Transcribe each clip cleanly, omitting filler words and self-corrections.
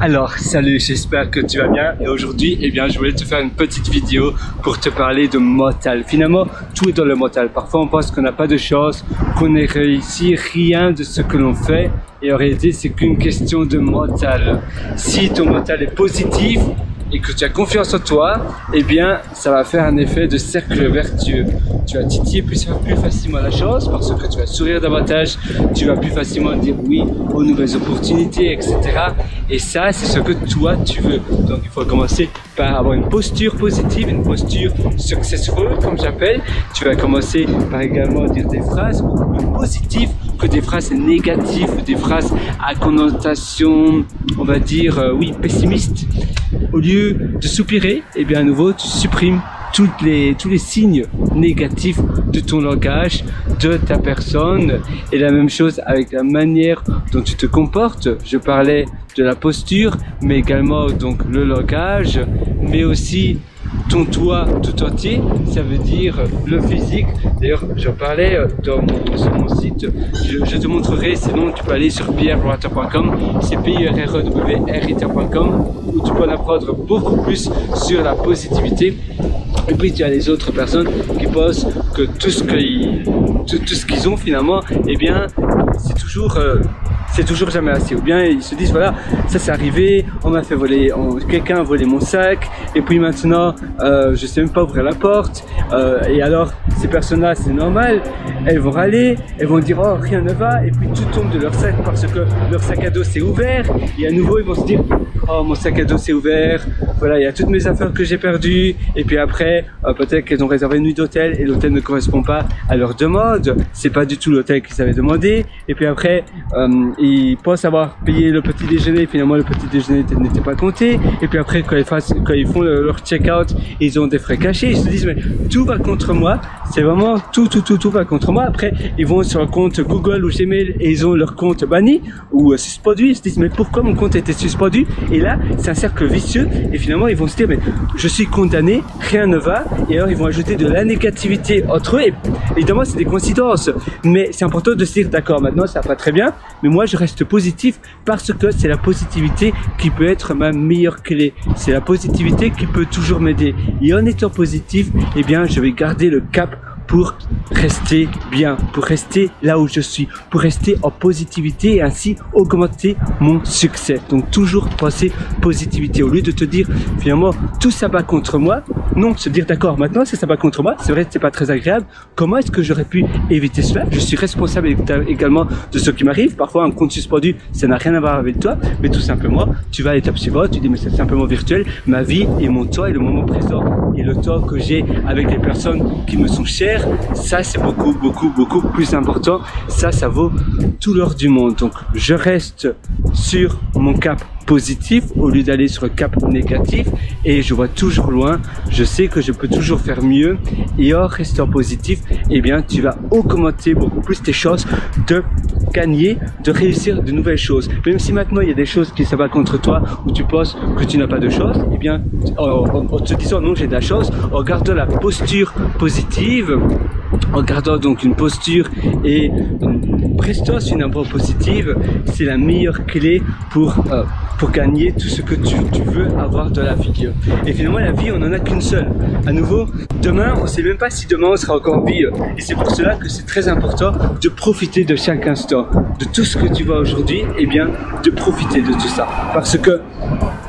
Alors, salut, j'espère que tu vas bien et aujourd'hui, je voulais te faire une petite vidéo pour te parler de mental. Finalement, tout est dans le mental. Parfois, on pense qu'on n'a pas de chance, qu'on ne réussit rien de ce que l'on fait et en réalité, c'est qu'une question de mental. Si ton mental est positif et que tu as confiance en toi, ça va faire un effet de cercle vertueux. Tu vas titiller plus facilement la chance parce que tu vas sourire davantage, tu vas plus facilement dire oui aux nouvelles opportunités, etc. Et ça, c'est ce que toi, tu veux. Donc, il faut commencer par avoir une posture positive, une posture successful, comme j'appelle. Tu vas commencer par également dire des phrases beaucoup plus positives que des phrases négatives ou des phrases à connotation, on va dire, pessimiste. Au lieu de soupirer, à nouveau, tu supprimes tous les signes négatifs de ton langage, de ta personne, et la même chose avec la manière dont tu te comportes. Je parlais de la posture, mais également donc le langage, mais aussi ton toi tout entier, ça veut dire le physique. D'ailleurs, j'en parlais sur mon site, je te montrerai, sinon tu peux aller sur pierrewriter.com, c'est pierrewriter.com, où tu peux en apprendre beaucoup plus sur la positivité. Et puis tu as les autres personnes qui pensent que tout ce qu'ils ont finalement, c'est toujours jamais assez. Ou bien ils se disent voilà, ça c'est arrivé, on m'a fait voler, quelqu'un a volé mon sac, et puis maintenant je sais même pas ouvrir la porte. Et alors ces personnes-là, c'est normal, elles vont râler, elles vont dire oh rien ne va, et puis tout tombe de leur sac parce que leur sac à dos s'est ouvert, et à nouveau ils vont se dire oh mon sac à dos s'est ouvert, voilà il y a toutes mes affaires que j'ai perdues, et puis après peut-être qu'elles ont réservé une nuit d'hôtel et l'hôtel ne correspond pas à leur demande, c'est pas du tout l'hôtel qu'ils avaient demandé, et puis après ils pensent avoir payé le petit déjeuner, finalement le petit déjeuner n'était pas compté, et puis après quand ils font leur check-out, ils ont des frais cachés, ils se disent mais tout va contre moi, c'est vraiment tout va contre moi. Après ils vont sur un compte Google ou Gmail et ils ont leur compte banni ou suspendu, ils se disent mais pourquoi mon compte a été suspendu, et là c'est un cercle vicieux, et finalement ils vont se dire mais je suis condamné, rien ne va, et alors ils vont ajouter de la négativité entre eux, et évidemment c'est des coïncidences, mais c'est important de se dire d'accord, maintenant ça va pas très bien, mais moi je reste positif parce que c'est la positivité qui peut être ma meilleure clé, c'est la positivité qui peut toujours m'aider, et en étant positif, je vais garder le cap pour rester bien, pour rester là où je suis, pour rester en positivité et ainsi augmenter mon succès. Donc toujours penser positivité au lieu de te dire finalement tout ça va contre moi. Non, se dire d'accord, maintenant ça va contre moi, c'est vrai que c'est pas très agréable, comment est-ce que j'aurais pu éviter cela? Je suis responsable également de ce qui m'arrive. Parfois un compte suspendu, ça n'a rien à voir avec toi, mais tout simplement tu vas à l'étape suivante, tu dis mais c'est simplement virtuel, ma vie et mon temps et le moment présent et le temps que j'ai avec les personnes qui me sont chères, ça c'est beaucoup plus important, ça vaut tout l'or du monde. Donc je reste sur mon cap positif au lieu d'aller sur le cap négatif, et je vois toujours loin, je sais que je peux toujours faire mieux, et en restant positif, tu vas augmenter beaucoup plus tes chances de gagner, de réussir de nouvelles choses. Même si maintenant il y a des choses qui s'abattent contre toi, où tu penses que tu n'as pas de chance, en te disant non j'ai de la chance, en gardant la posture positive, en gardant donc une posture et une prestance finalement positive, c'est la meilleure clé pour gagner tout ce que tu veux avoir dans la vie. Et finalement la vie on n'en a qu'une seule. À nouveau, demain on ne sait même pas si demain on sera encore en vie, et c'est pour cela que c'est très important de profiter de chaque instant, de tout ce que tu vois aujourd'hui, de profiter de tout ça, parce que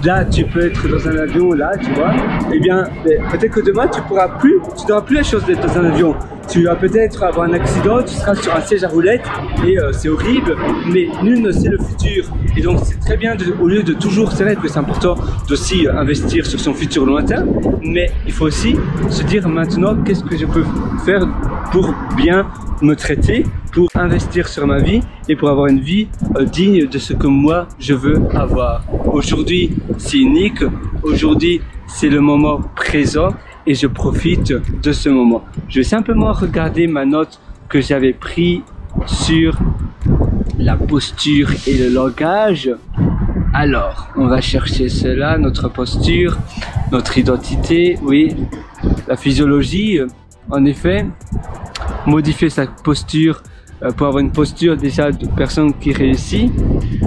là tu peux être dans un avion, là tu vois, peut-être que demain tu n'auras plus la chance d'être dans un avion, tu vas peut-être avoir un accident, tu seras sur un siège à roulettes et c'est horrible, mais nul ne sait le futur. Et donc c'est très bien, au lieu de toujours, c'est vrai que c'est important d'aussi investir sur son futur lointain, mais il faut aussi se dire maintenant qu'est-ce que je peux faire pour bien me traiter, pour investir sur ma vie et pour avoir une vie digne de ce que moi je veux avoir. Aujourd'hui c'est unique, aujourd'hui c'est le moment présent, et je profite de ce moment. Je vais simplement regarder ma note que j'avais prise sur la posture et le langage. Alors, on va chercher cela, notre posture, notre identité, oui, la physiologie, en effet, modifier sa posture pour avoir une posture déjà de personne qui réussit,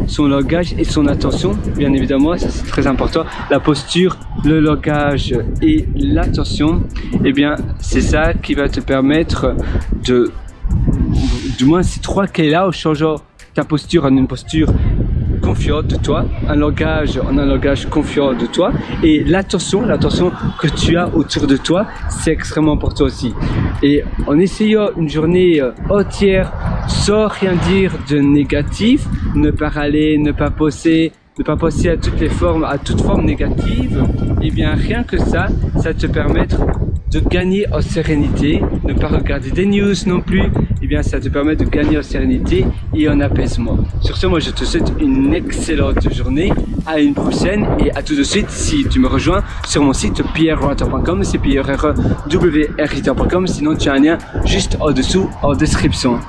son langage et son attention, bien évidemment, ça c'est très important. La posture, le langage et l'attention, eh bien, c'est ça qui va te permettre de, du moins ces trois clés-là, en changeant ta posture en une posture confiante de toi, un langage en un langage confiant de toi, et l'attention que tu as autour de toi, c'est extrêmement important aussi. Et en essayant une journée entière sans rien dire de négatif, ne pas râler, ne pas penser à toute forme négative, et bien rien que ça te permettre de gagner en sérénité, ne pas regarder des news non plus, et bien ça te permet de gagner en sérénité et en apaisement. Sur ce, moi je te souhaite une excellente journée, à une prochaine et à tout de suite si tu me rejoins sur mon site pierrewriter.com, c'est pierrewriter.com, sinon tu as un lien juste en dessous en description.